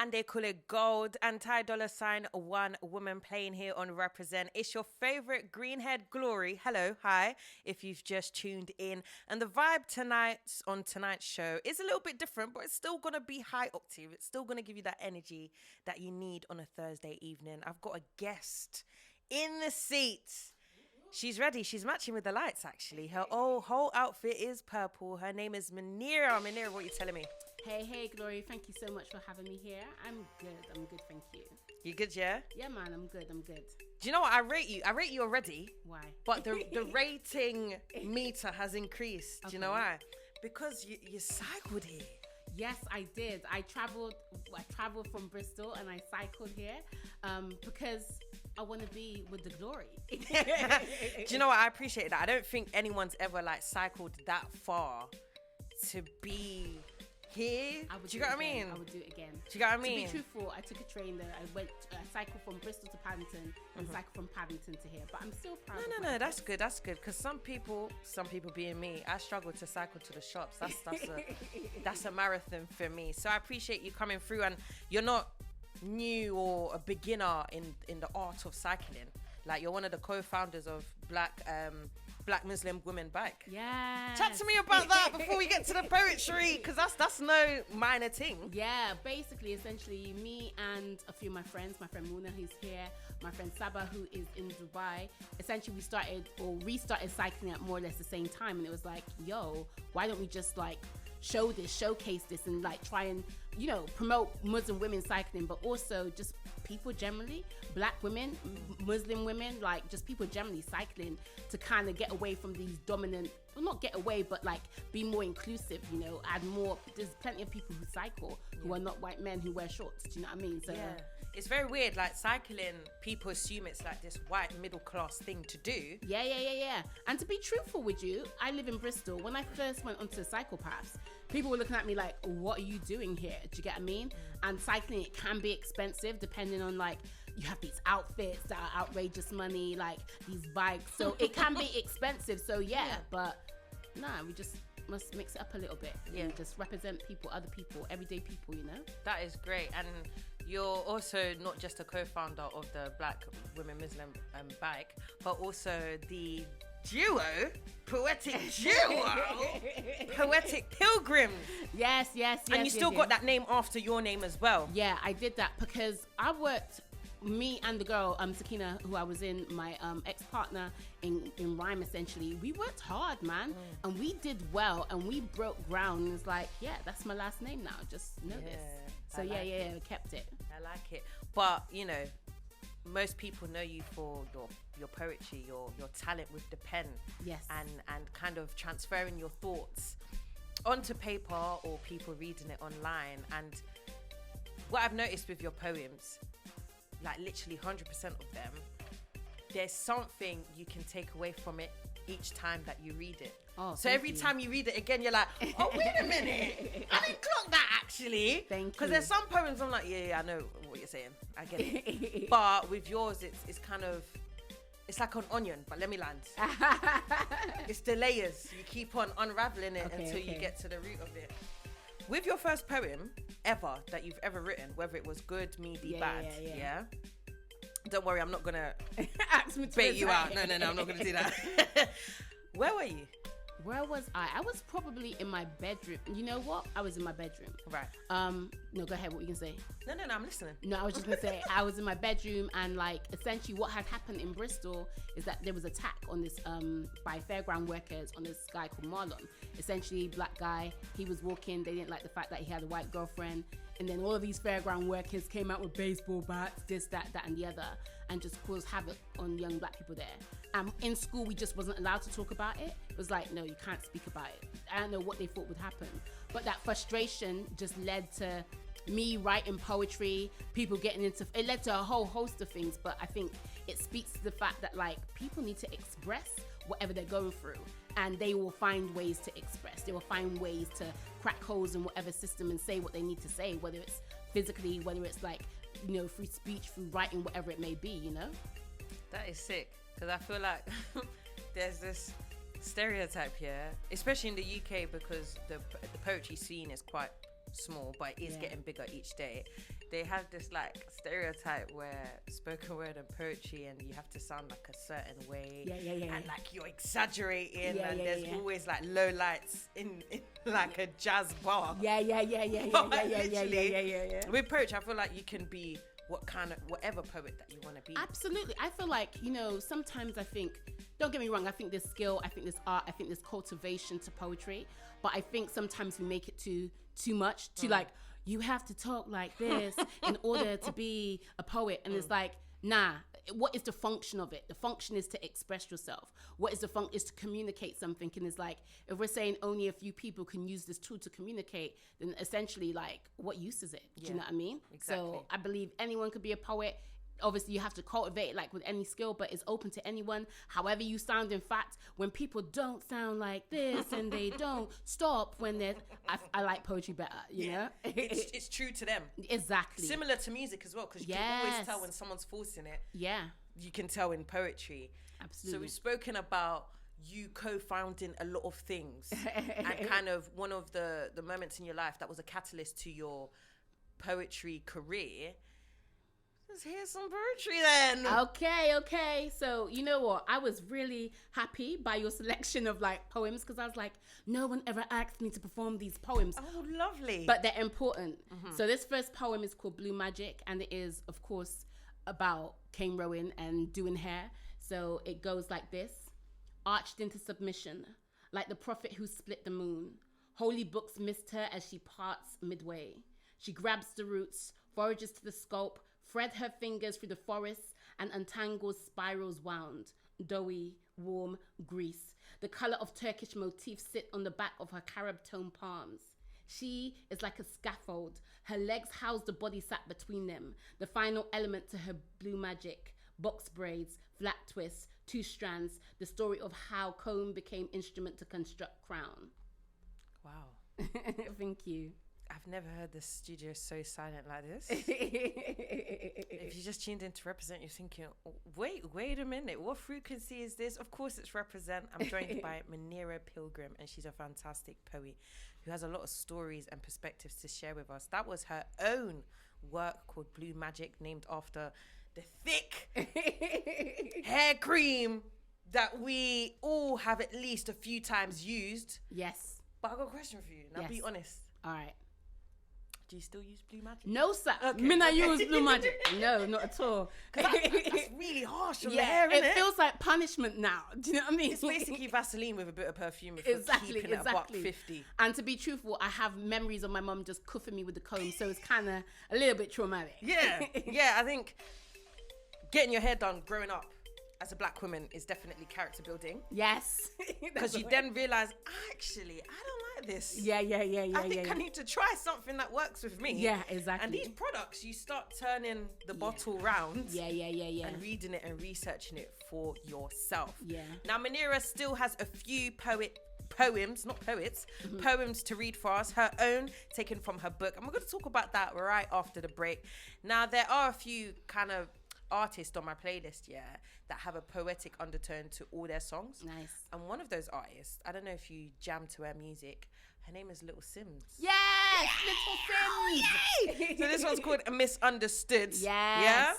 And they call it gold. And Ty Dolla Sign, one woman playing here on Reprezent. It's your favorite greenhead glory. Hello, hi, if you've just tuned in. And the vibe tonight on tonight's show is a little bit different, but it's still going to be high octave. It's still going to give you that energy that you need on a Thursday evening. I've got a guest in the seat. She's ready. She's matching with the lights, actually. Her whole outfit is purple. Her name is Muneera. Muneera, what are you telling me? Hey, Glory. Thank you so much for having me here. I'm good, thank you. You good, yeah? Yeah, man, I'm good. Do you know what? I rate you already. Why? But the rating meter has increased. Okay. Do you know why? Because you cycled here. Yes, I did. I traveled from Bristol and I cycled here because I want to be with the glory. Do you know what? I appreciate that. I don't think anyone's ever cycled that far to be here. Do you know what I mean? I would do it again. Do you know what I mean? To be truthful, I took a train there. I cycled from Bristol to Paddington and cycled from Paddington to here. But I'm still proud. No, that's good. That's good. Because some people being me, I struggle to cycle to the shops. That's a marathon for me. So I appreciate you coming through, and you're not new or a beginner in the art of cycling. You're one of the co-founders of Black Muslim Women Bike. Yeah. Chat to me about that before we get to the poetry, because that's no minor thing. Yeah, basically, essentially, me and a few of my friends, my friend Muneera, who's here, my friend Saba, who is in Dubai, essentially we restarted cycling at more or less the same time, and it was like, yo, why don't we just showcase this and try and promote Muslim women cycling, but also just people generally, Black women, Muslim women, just people generally cycling to kind of get away from these dominant, well, not get away, but be more inclusive, add more. There's plenty of people who cycle who are not white men who wear shorts. Do you know what I mean? So yeah, it's very weird. Cycling, people assume it's this white middle class thing to do. Yeah. And to be truthful with you, I live in Bristol. When I first went onto the cycle paths, people were looking at me like, what are you doing here? Do you get what I mean? And cycling, it can be expensive depending on you have these outfits that are outrageous money, these bikes. So it can be expensive. So yeah. But we just must mix it up a little bit. Yeah. Just represent people, other people, everyday people, That is great. And you're also not just a co-founder of the Black Women Muslim Bike, but also the poetic pilgrim. Yes. And you still got that name after your name as well. Yeah, I did that because I worked, me and the girl, Sakina, who I was in, my ex-partner in rhyme, essentially, we worked hard, man. And we did well and we broke ground. And it's that's my last name now. Just know this. So we kept it. I like it. But, most people know you for your poetry, your talent with the pen. Yes. And kind of transferring your thoughts onto paper or people reading it online. And what I've noticed with your poems, literally 100% of them, there's something you can take away from it each time that you read it. So every time you read it again, you're like, oh, wait a minute. I didn't clock that, actually. Thank you. Because there's some poems I'm like, yeah, I know what you're saying. I get it. But with yours, it's kind of, it's like an onion, but let me land. It's the layers. You keep on unraveling it until you get to the root of it. With your first poem ever that you've ever written, whether it was good, meaty, bad, don't worry, I'm not gonna bait you out. No, I'm not gonna do that. Where were you? Where was I? I was probably in my bedroom. You know what? I was in my bedroom. Right. No, go ahead. What were you gonna say? No, I'm listening. No, I was just gonna say I was in my bedroom, and essentially what had happened in Bristol is that there was an attack on this by fairground workers on this guy called Marlon. Essentially, black guy. He was walking. They didn't like the fact that he had a white girlfriend. And then all of these fairground workers came out with baseball bats, this, that, and the other, and just caused havoc on young black people there. In school, we just wasn't allowed to talk about it. It was no, you can't speak about it. I don't know what they thought would happen. But that frustration just led to me writing poetry, people getting into it, led to a whole host of things. But I think it speaks to the fact that people need to express whatever they're going through, and they will find ways to express. They will find ways to crack holes in whatever system and say what they need to say, whether it's physically, whether it's through speech, through writing, whatever it may be, That is sick, because I feel like there's this Stereotype, yeah. Especially in the UK because the poetry scene is quite small, but it is getting bigger each day. They have this like stereotype where spoken word and poetry, and you have to sound like a certain way, and like you're exaggerating, and there's always like low lights in like a jazz bar. With poetry, I feel like you can be whatever poet that you want to be. Absolutely. I feel like, sometimes I think, don't get me wrong, I think there's skill, I think there's art, I think there's cultivation to poetry, but I think sometimes we make it too much, like, you have to talk like this in order to be a poet. And it's like, nah, what is the function of it? The function is to express yourself. What is the function? Is to communicate something. And it's like, if we're saying only a few people can use this tool to communicate, then essentially, like, what use is it? Do you know what I mean? Exactly. So I believe anyone could be a poet. Obviously, you have to cultivate it like with any skill, but it's open to anyone. However you sound, in fact, when people don't sound like this and they don't stop when they're... I like poetry better, you know? It's true to them. Exactly. Similar to music as well, because you can always tell when someone's forcing it. Yeah. You can tell in poetry. Absolutely. So we've spoken about you co-founding a lot of things and kind of one of the moments in your life that was a catalyst to your poetry career. Let's hear some poetry then. Okay. So, you know what? I was really happy by your selection of like poems, because I was like, no one ever asked me to perform these poems. Oh, lovely. But they're important. So this first poem is called Blue Magic, and it is, of course, about cane rowing and doing hair. So it goes like this. Arched into submission, like the prophet who split the moon. Holy books missed her as she parts midway. She grabs the roots, forages to the scope, thread her fingers through the forest, and untangles spirals wound, doughy, warm, grease. The color of Turkish motifs sit on the back of her carob-toned palms. She is like a scaffold. Her legs house the body sat between them. The final element to her blue magic. Box braids, flat twists, 2 strands. The story of how comb became instrument to construct crown. Wow. Thank you. I've never heard the studio so silent like this. If you just tuned in to Represent, you're thinking, wait a minute, what frequency is this? Of course it's Represent. I'm joined by Muneera Pilgrim, and she's a fantastic poet who has a lot of stories and perspectives to share with us. That was her own work called Blue Magic, named after the thick hair cream that we all have at least a few times used. Yes. But I've got a question for you. Now, be honest. All right. Do you still use Blue Magic? No, sir. Okay. Me not use Blue Magic. No, not at all. That's really harsh on the hair, isn't it? It feels like punishment now. Do you know what I mean? It's basically Vaseline with a bit of perfume. Exactly. Keeping it $1.50. And to be truthful, I have memories of my mum just cuffing me with the comb, so it's kind of a little bit traumatic. Yeah. I think getting your hair done growing up as a black woman is definitely character building. Yes. Because you then realise, actually, I don't like this. Yeah. I think I need to try something that works with me. Yeah, exactly. And these products, you start turning the bottle round. Yeah. And reading it and researching it for yourself. Yeah. Now, Muneera still has a few poems to read for us, her own, taken from her book. And we're going to talk about that right after the break. Now, there are a few kind of artists on my playlist, that have a poetic undertone to all their songs. Nice. And one of those artists, I don't know if you jam to her music, her name is Little Sims. Yes, Little Sims. So this one's called Misunderstood. Yes.